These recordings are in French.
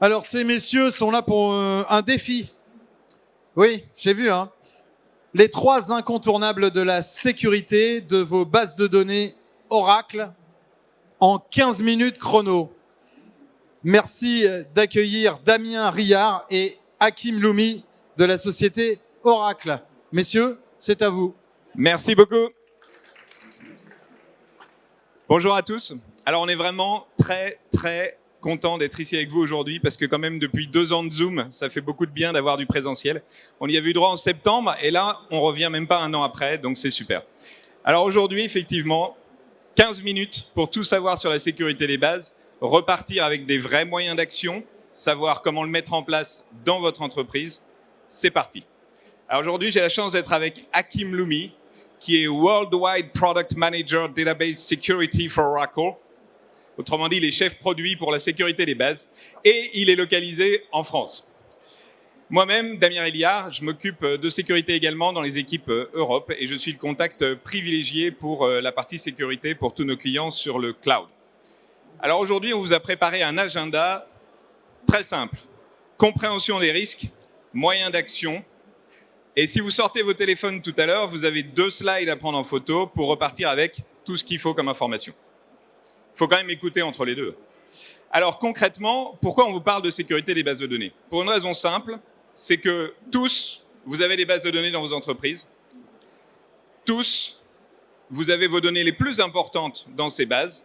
Alors, ces messieurs sont là pour un défi. Oui, j'ai vu, hein. Les 3 incontournables de la sécurité de vos bases de données Oracle en 15 minutes chrono. Merci d'accueillir Damien Riard et Hakim Loumi de la société Oracle. Messieurs, c'est à vous. Merci beaucoup. Bonjour à tous. Alors, on est vraiment très content d'être ici avec vous aujourd'hui parce que quand même, depuis 2 ans de Zoom, ça fait beaucoup de bien d'avoir du présentiel. On y avait eu droit en septembre et là, on revient même pas 1 an après, donc c'est super. Alors aujourd'hui, effectivement, 15 minutes pour tout savoir sur la sécurité des bases, repartir avec des vrais moyens d'action, savoir comment le mettre en place dans votre entreprise. C'est parti. Alors aujourd'hui, j'ai la chance d'être avec Hakim Loumi, qui est Worldwide Product Manager Database Security for Oracle. Autrement dit, il est chef produit pour la sécurité des bases et il est localisé en France. Moi-même, Damien Riard, je m'occupe de sécurité également dans les équipes Europe et je suis le contact privilégié pour la partie sécurité pour tous nos clients sur le cloud. Alors aujourd'hui, on vous a préparé un agenda très simple. Compréhension des risques, moyens d'action. Et si vous sortez vos téléphones tout à l'heure, vous avez 2 slides à prendre en photo pour repartir avec tout ce qu'il faut comme information. Il faut quand même écouter entre les deux. Alors concrètement, pourquoi on vous parle de sécurité des bases de données? Pour une raison simple, c'est que tous, vous avez des bases de données dans vos entreprises. Tous, vous avez vos données les plus importantes dans ces bases.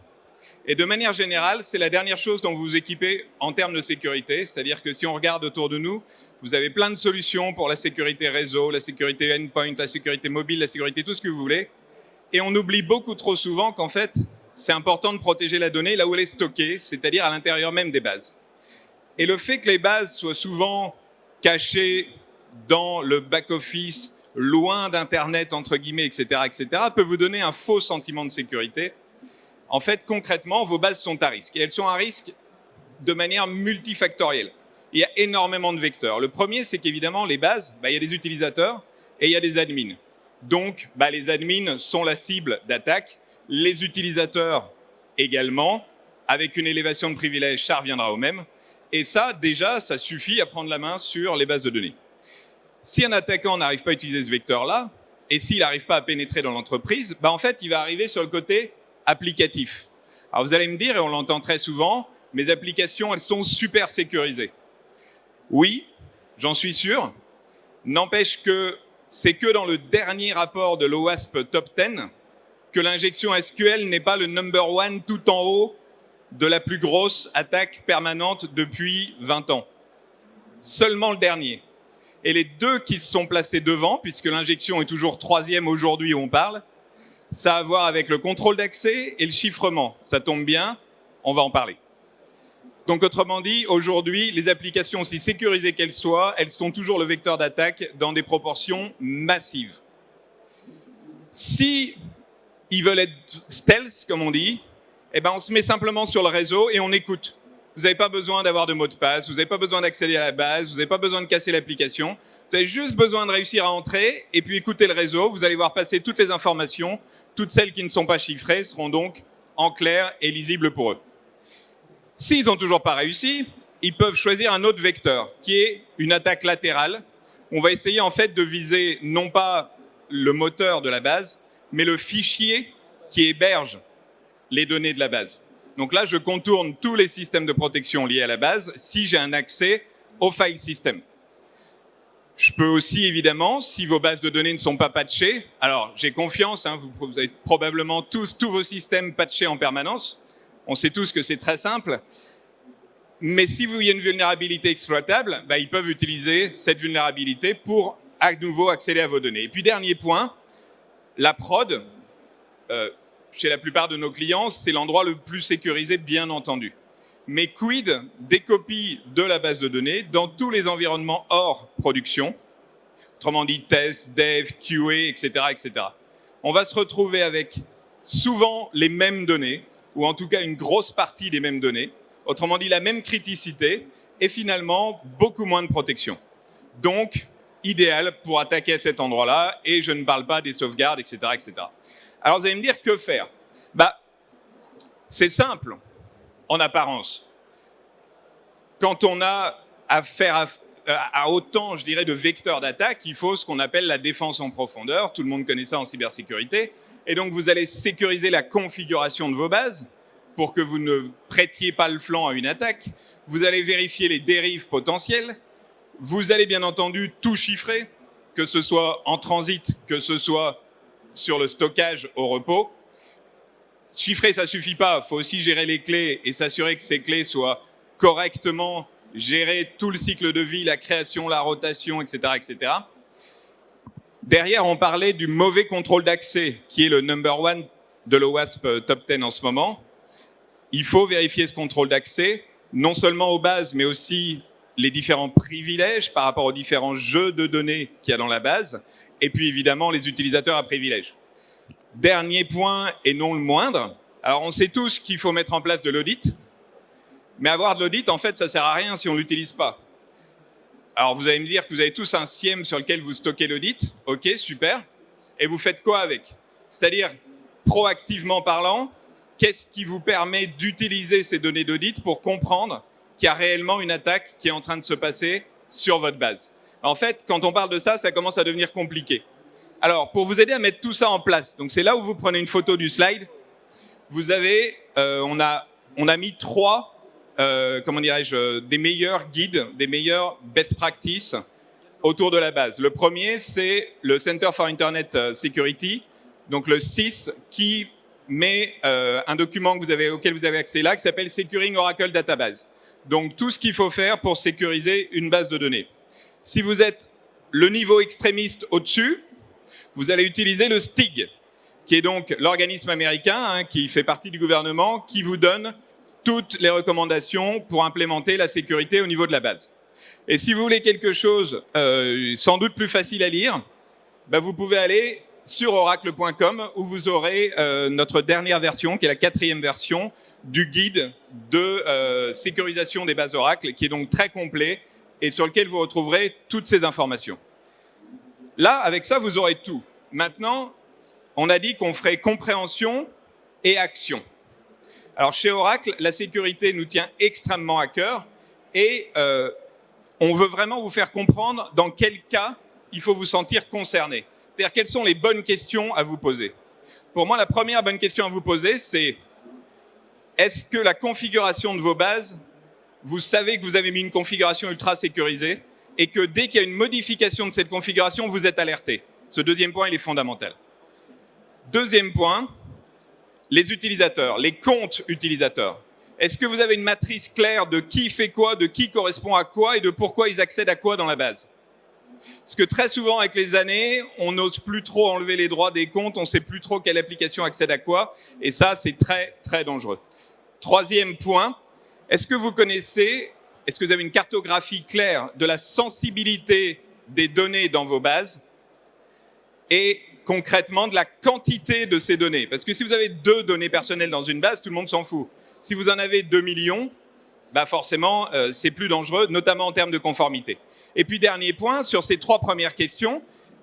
Et de manière générale, c'est la dernière chose dont vous vous équipez en termes de sécurité. C'est-à-dire que si on regarde autour de nous, vous avez plein de solutions pour la sécurité réseau, la sécurité endpoint, la sécurité mobile, la sécurité tout ce que vous voulez. Et on oublie beaucoup trop souvent qu'en fait, c'est important de protéger la donnée là où elle est stockée, c'est-à-dire à l'intérieur même des bases. Et le fait que les bases soient souvent cachées dans le back-office, loin d'Internet, entre guillemets, etc., peut vous donner un faux sentiment de sécurité. En fait, concrètement, vos bases sont à risque. Et elles sont à risque de manière multifactorielle. Il y a énormément de vecteurs. Le premier, c'est qu'évidemment, les bases, il y a des utilisateurs et il y a des admins. Donc, les admins sont la cible d'attaque. Les utilisateurs également, avec une élévation de privilèges, ça reviendra au même. Et ça, déjà, ça suffit à prendre la main sur les bases de données. Si un attaquant n'arrive pas à utiliser ce vecteur-là, et s'il n'arrive pas à pénétrer dans l'entreprise, en fait, il va arriver sur le côté applicatif. Alors vous allez me dire, et on l'entend très souvent, mes applications, elles sont super sécurisées. Oui, j'en suis sûr. N'empêche que c'est que dans le dernier rapport de l'OWASP Top 10 que l'injection SQL n'est pas le number 1 tout en haut de la plus grosse attaque permanente depuis 20 ans. Seulement le dernier. Et les 2 qui se sont placés devant, puisque l'injection est toujours 3e aujourd'hui où on parle, ça a à voir avec le contrôle d'accès et le chiffrement. Ça tombe bien, on va en parler. Donc autrement dit, aujourd'hui, les applications, aussi sécurisées qu'elles soient, elles sont toujours le vecteur d'attaque dans des proportions massives. Si ils veulent être stealth, comme on dit, on se met simplement sur le réseau et on écoute. Vous n'avez pas besoin d'avoir de mot de passe, vous n'avez pas besoin d'accéder à la base, vous n'avez pas besoin de casser l'application. Vous avez juste besoin de réussir à entrer et puis écouter le réseau. Vous allez voir passer toutes les informations. Toutes celles qui ne sont pas chiffrées seront donc en clair et lisibles pour eux. S'ils n'ont toujours pas réussi, ils peuvent choisir un autre vecteur qui est une attaque latérale. On va essayer en fait de viser non pas le moteur de la base, mais le fichier qui héberge les données de la base. Donc là, je contourne tous les systèmes de protection liés à la base si j'ai un accès au file system. Je peux aussi, évidemment, si vos bases de données ne sont pas patchées, alors j'ai confiance, vous avez probablement tous vos systèmes patchés en permanence. On sait tous que c'est très simple. Mais si il y a une vulnérabilité exploitable, ils peuvent utiliser cette vulnérabilité pour à nouveau accéder à vos données. Et puis, dernier point, la prod, chez la plupart de nos clients, c'est l'endroit le plus sécurisé, bien entendu. Mais quid des copies de la base de données dans tous les environnements hors production, autrement dit test, dev, QA, etc. On va se retrouver avec souvent les mêmes données, ou en tout cas une grosse partie des mêmes données, autrement dit la même criticité, et finalement beaucoup moins de protection. Donc, idéal pour attaquer à cet endroit-là, et je ne parle pas des sauvegardes, etc. Alors vous allez me dire, que faire? C'est simple, en apparence. quand on a affaire à autant, je dirais, de vecteurs d'attaque, il faut ce qu'on appelle la défense en profondeur. Tout le monde connaît ça en cybersécurité. Et donc, vous allez sécuriser la configuration de vos bases pour que vous ne prêtiez pas le flanc à une attaque. Vous allez vérifier les dérives potentielles. Vous allez bien entendu tout chiffrer, que ce soit en transit, que ce soit sur le stockage au repos. Chiffrer, ça suffit pas. Il faut aussi gérer les clés et s'assurer que ces clés soient correctement gérées, tout le cycle de vie, la création, la rotation, etc., etc. Derrière, on parlait du mauvais contrôle d'accès, qui est le number one de l'OWASP Top 10 en ce moment. Il faut vérifier ce contrôle d'accès, non seulement aux bases, mais aussi les différents privilèges par rapport aux différents jeux de données qu'il y a dans la base, et puis évidemment les utilisateurs à privilèges. Dernier point, et non le moindre, alors on sait tous qu'il faut mettre en place de l'audit, mais avoir de l'audit, en fait, ça ne sert à rien si on ne l'utilise pas. Alors vous allez me dire que vous avez tous un SIEM sur lequel vous stockez l'audit, ok, super, et vous faites quoi avec? C'est-à-dire, proactivement parlant, qu'est-ce qui vous permet d'utiliser ces données d'audit pour comprendre qu'il y a réellement une attaque qui est en train de se passer sur votre base? En fait, quand on parle de ça, ça commence à devenir compliqué. Alors, pour vous aider à mettre tout ça en place, donc c'est là où vous prenez une photo du slide. Vous avez, on a mis trois, comment dirais-je, des meilleurs guides, des meilleurs best practices autour de la base. Le premier, c'est le Center for Internet Security, donc le CIS, qui met un document auquel vous avez accès là, qui s'appelle Securing Oracle Database. Donc, tout ce qu'il faut faire pour sécuriser une base de données. Si vous êtes le niveau extrémiste au-dessus, vous allez utiliser le STIG, qui est donc l'organisme américain qui fait partie du gouvernement, qui vous donne toutes les recommandations pour implémenter la sécurité au niveau de la base. Et si vous voulez quelque chose sans doute plus facile à lire, vous pouvez aller sur oracle.com où vous aurez notre dernière version, qui est la 4e version du guide de sécurisation des bases Oracle, qui est donc très complet et sur lequel vous retrouverez toutes ces informations. Là, avec ça, vous aurez tout. Maintenant, on a dit qu'on ferait compréhension et action. Alors, chez Oracle, la sécurité nous tient extrêmement à cœur et on veut vraiment vous faire comprendre dans quel cas il faut vous sentir concerné. C'est-à-dire, quelles sont les bonnes questions à vous poser. Pour moi, la première bonne question à vous poser, c'est est-ce que la configuration de vos bases, vous savez que vous avez mis une configuration ultra sécurisée et que dès qu'il y a une modification de cette configuration, vous êtes alerté. Ce deuxième point, il est fondamental. Deuxième point, les utilisateurs, les comptes utilisateurs. Est-ce que vous avez une matrice claire de qui fait quoi, de qui correspond à quoi et de pourquoi ils accèdent à quoi dans la base? Parce que très souvent, avec les années, on n'ose plus trop enlever les droits des comptes, on ne sait plus trop quelle application accède à quoi, et ça, c'est très, très dangereux. Troisième point, est-ce que vous avez une cartographie claire de la sensibilité des données dans vos bases et concrètement de la quantité de ces données? Parce que si vous avez 2 données personnelles dans une base, tout le monde s'en fout. Si vous en avez 2 millions, forcément, c'est plus dangereux, notamment en termes de conformité. Et puis, dernier point, sur ces 3 premières questions,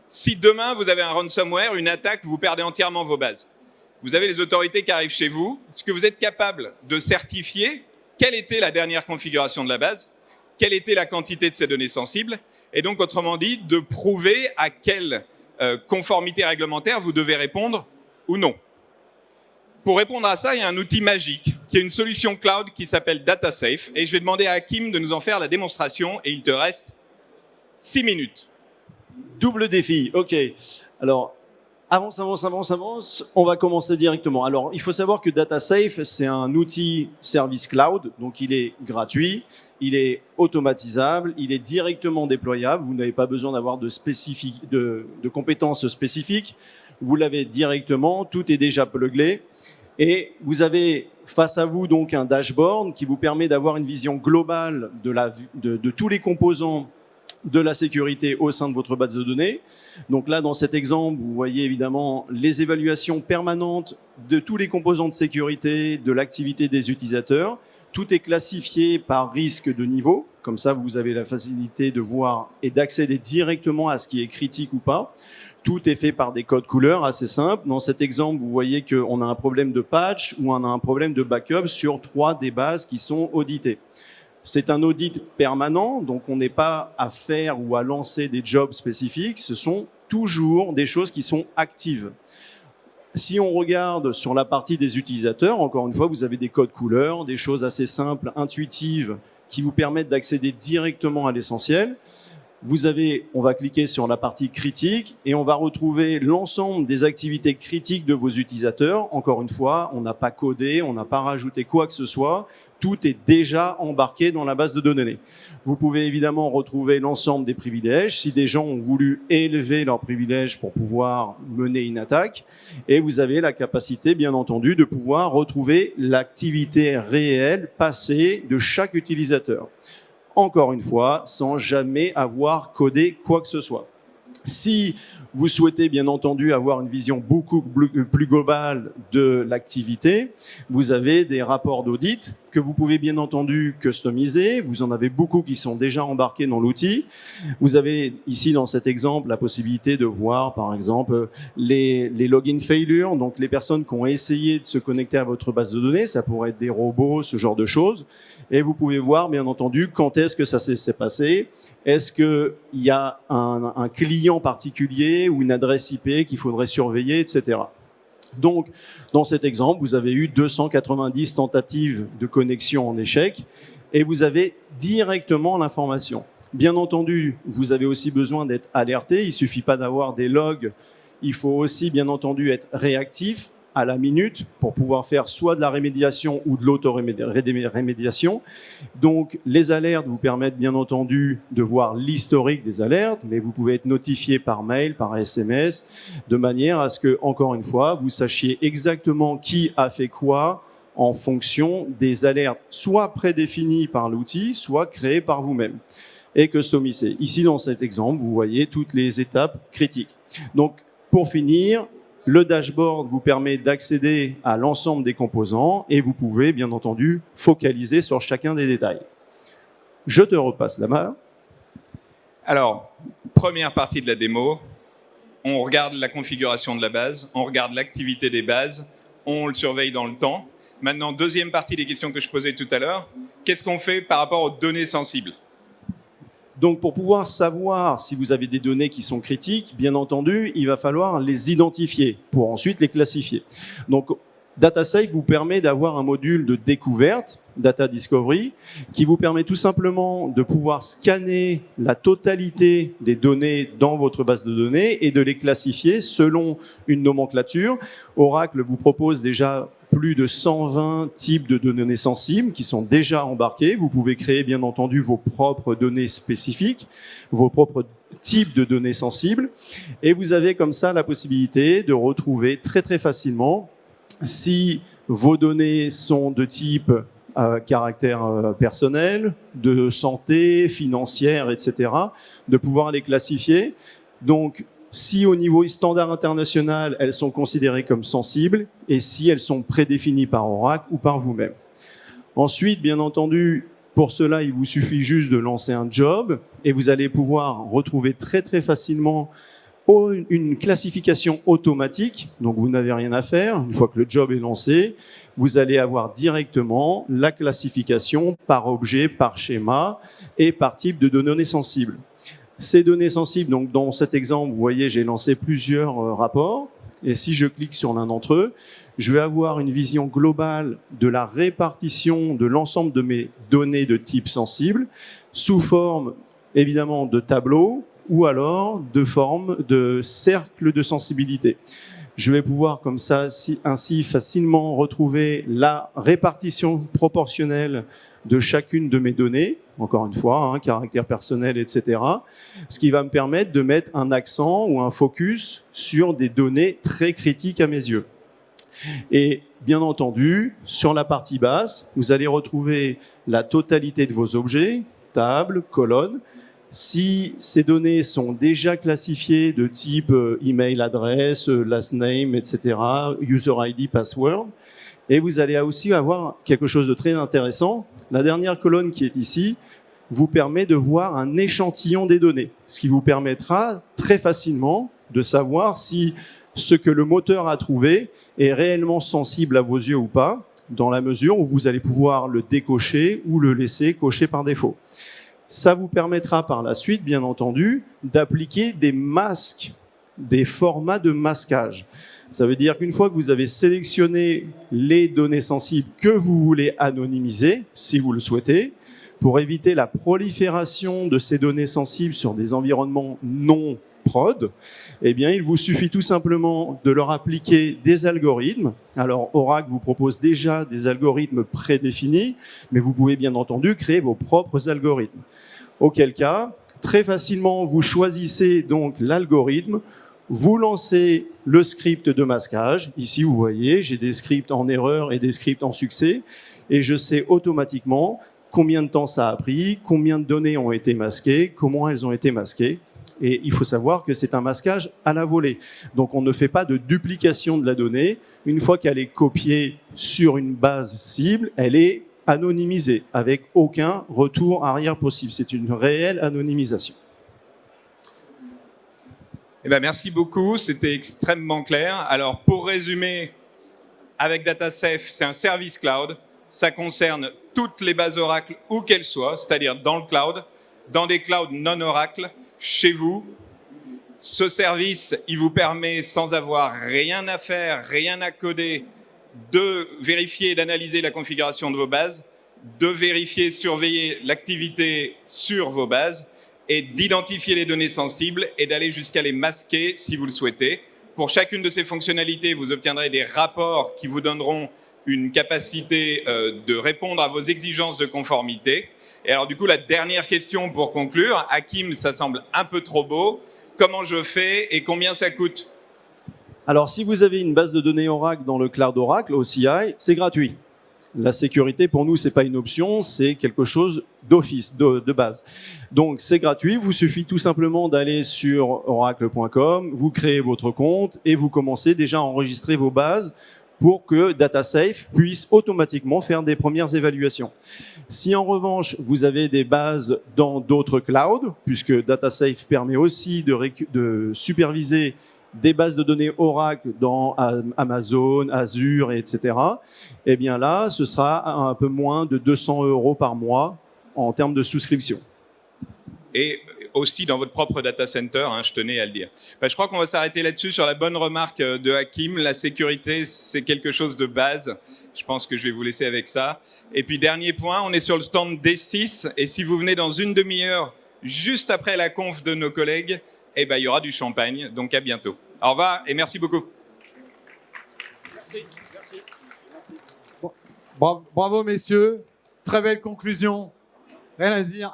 si demain, vous avez un ransomware, une attaque, vous perdez entièrement vos bases. Vous avez les autorités qui arrivent chez vous. Est-ce que vous êtes capable de certifier quelle était la dernière configuration de la base, quelle était la quantité de ces données sensibles, et donc, autrement dit, de prouver à quelle conformité réglementaire vous devez répondre ou non. Pour répondre à ça, il y a un outil magique qui est une solution cloud qui s'appelle DataSafe. Et je vais demander à Hakim de nous en faire la démonstration. Et il te reste 6 minutes. Double défi, ok. Alors, avance. On va commencer directement. Alors, il faut savoir que DataSafe, c'est un outil service cloud. Donc, il est gratuit, il est automatisable, il est directement déployable. Vous n'avez pas besoin d'avoir de compétences spécifiques. Vous l'avez directement, tout est déjà plugué. Et vous avez face à vous donc un dashboard qui vous permet d'avoir une vision globale de tous les composants de la sécurité au sein de votre base de données. Donc là, dans cet exemple, vous voyez évidemment les évaluations permanentes de tous les composants de sécurité, de l'activité des utilisateurs. Tout est classifié par risque de niveau. Comme ça, vous avez la facilité de voir et d'accéder directement à ce qui est critique ou pas. Tout est fait par des codes couleurs assez simples. Dans cet exemple, vous voyez qu'on a un problème de patch ou on a un problème de backup sur 3 des bases qui sont auditées. C'est un audit permanent, donc on n'est pas à faire ou à lancer des jobs spécifiques, ce sont toujours des choses qui sont actives. Si on regarde sur la partie des utilisateurs, encore une fois, vous avez des codes couleurs, des choses assez simples, intuitives, qui vous permettent d'accéder directement à l'essentiel. On va cliquer sur la partie critique et on va retrouver l'ensemble des activités critiques de vos utilisateurs. Encore une fois, on n'a pas codé, on n'a pas rajouté quoi que ce soit. Tout est déjà embarqué dans la base de données. Vous pouvez évidemment retrouver l'ensemble des privilèges si des gens ont voulu élever leurs privilèges pour pouvoir mener une attaque. Et vous avez la capacité, bien entendu, de pouvoir retrouver l'activité réelle passée de chaque utilisateur. Encore une fois, sans jamais avoir codé quoi que ce soit. Si vous souhaitez bien entendu avoir une vision beaucoup plus globale de l'activité, vous avez des rapports d'audit que vous pouvez bien entendu customiser. Vous en avez beaucoup qui sont déjà embarqués dans l'outil. Vous avez ici dans cet exemple la possibilité de voir par exemple les login failures, donc les personnes qui ont essayé de se connecter à votre base de données. Ça pourrait être des robots, ce genre de choses. Et vous pouvez voir bien entendu quand est-ce que ça s'est passé. Est-ce qu'il y a un client particulier ou une adresse IP qu'il faudrait surveiller, etc. Donc, dans cet exemple, vous avez eu 290 tentatives de connexion en échec et vous avez directement l'information. Bien entendu, vous avez aussi besoin d'être alerté. Il ne suffit pas d'avoir des logs. Il faut aussi, bien entendu, être réactif à la minute pour pouvoir faire soit de la rémédiation ou de l'auto-rémédiation. Donc, les alertes vous permettent bien entendu de voir l'historique des alertes, mais vous pouvez être notifié par mail, par SMS, de manière à ce que, encore une fois, vous sachiez exactement qui a fait quoi en fonction des alertes, soit prédéfinies par l'outil, soit créées par vous-même et customisées. Ici, dans cet exemple, vous voyez toutes les étapes critiques. Donc, pour finir, le dashboard vous permet d'accéder à l'ensemble des composants et vous pouvez, bien entendu, focaliser sur chacun des détails. Je te repasse la main. Alors, première partie de la démo, on regarde la configuration de la base, on regarde l'activité des bases, on le surveille dans le temps. Maintenant, deuxième partie des questions que je posais tout à l'heure, qu'est-ce qu'on fait par rapport aux données sensibles ? Donc, pour pouvoir savoir si vous avez des données qui sont critiques, bien entendu, il va falloir les identifier pour ensuite les classifier. Donc, DataSafe vous permet d'avoir un module de découverte, Data Discovery, qui vous permet tout simplement de pouvoir scanner la totalité des données dans votre base de données et de les classifier selon une nomenclature. Oracle vous propose déjà plus de 120 types de données sensibles qui sont déjà embarqués. Vous pouvez créer bien entendu vos propres données spécifiques, vos propres types de données sensibles. Et vous avez comme ça la possibilité de retrouver très très facilement si vos données sont de type caractère personnel, de santé, financière, etc., de pouvoir les classifier. Donc, si au niveau standard international, elles sont considérées comme sensibles et si elles sont prédéfinies par Oracle ou par vous-même. Ensuite, bien entendu, pour cela, il vous suffit juste de lancer un job et vous allez pouvoir retrouver très très facilement une classification automatique. Donc, vous n'avez rien à faire. Une fois que le job est lancé, vous allez avoir directement la classification par objet, par schéma et par type de données sensibles. Ces données sensibles, donc dans cet exemple, vous voyez, j'ai lancé plusieurs rapports. Et si je clique sur l'un d'entre eux, je vais avoir une vision globale de la répartition de l'ensemble de mes données de type sensible sous forme, évidemment, de tableaux ou alors de forme de cercle de sensibilité. Je vais pouvoir comme ça ainsi facilement retrouver la répartition proportionnelle de chacune de mes données, encore une fois, caractère personnel, etc. Ce qui va me permettre de mettre un accent ou un focus sur des données très critiques à mes yeux. Et bien entendu, sur la partie basse, vous allez retrouver la totalité de vos objets, tables, colonnes. Si ces données sont déjà classifiées de type email adresse, last name, etc., user ID, password, et vous allez aussi avoir quelque chose de très intéressant. La dernière colonne qui est ici vous permet de voir un échantillon des données, ce qui vous permettra très facilement de savoir si ce que le moteur a trouvé est réellement sensible à vos yeux ou pas, dans la mesure où vous allez pouvoir le décocher ou le laisser cocher par défaut. Ça vous permettra par la suite, bien entendu, d'appliquer des masques, des formats de masquage. Ça veut dire qu'une fois que vous avez sélectionné les données sensibles que vous voulez anonymiser, si vous le souhaitez, pour éviter la prolifération de ces données sensibles sur des environnements non prod, eh bien, il vous suffit tout simplement de leur appliquer des algorithmes. Alors, Oracle vous propose déjà des algorithmes prédéfinis, mais vous pouvez bien entendu créer vos propres algorithmes. Auquel cas, très facilement, vous choisissez donc l'algorithme, vous lancez le script de masquage. Ici, vous voyez, j'ai des scripts en erreur et des scripts en succès, et je sais automatiquement combien de temps ça a pris, combien de données ont été masquées, comment elles ont été masquées. Et il faut savoir que c'est un masquage à la volée. Donc, on ne fait pas de duplication de la donnée. Une fois qu'elle est copiée sur une base cible, elle est anonymisée, avec aucun retour arrière possible. C'est une réelle anonymisation. Eh ben, merci beaucoup, c'était extrêmement clair. Alors, pour résumer, avec DataSafe, c'est un service cloud. Ça concerne toutes les bases Oracle, où qu'elles soient, c'est-à-dire dans le cloud, dans des clouds non Oracle, chez vous. Ce service, il vous permet, sans avoir rien à faire, rien à coder, de vérifier et d'analyser la configuration de vos bases, de vérifier, surveiller l'activité sur vos bases et d'identifier les données sensibles et d'aller jusqu'à les masquer si vous le souhaitez. Pour chacune de ces fonctionnalités, vous obtiendrez des rapports qui vous donneront une capacité de répondre à vos exigences de conformité. Et alors du coup, la dernière question pour conclure, Hakim, ça semble un peu trop beau. Comment je fais et combien ça coûte? Alors, si vous avez une base de données Oracle dans le cloud Oracle, OCI, c'est gratuit. La sécurité, pour nous, ce n'est pas une option, c'est quelque chose d'office, de base. Donc, c'est gratuit. Vous suffit tout simplement d'aller sur oracle.com, vous créez votre compte et vous commencez déjà à enregistrer vos bases pour que DataSafe puisse automatiquement faire des premières évaluations. Si en revanche, vous avez des bases dans d'autres clouds, puisque DataSafe permet aussi de superviser des bases de données Oracle dans Amazon, Azure, etc., eh bien là, ce sera un peu moins de 200 € par mois en termes de souscription. Et aussi dans votre propre data center, hein, je tenais à le dire. Je crois qu'on va s'arrêter là-dessus sur la bonne remarque de Hakim. La sécurité, c'est quelque chose de base. Je pense que je vais vous laisser avec ça. Et puis, dernier point, on est sur le stand D6. Et si vous venez dans une demi-heure, juste après la conf de nos collègues, eh ben, il y aura du champagne. Donc, à bientôt. Au revoir et merci beaucoup. Merci. Bravo, messieurs. Très belle conclusion. Rien à dire.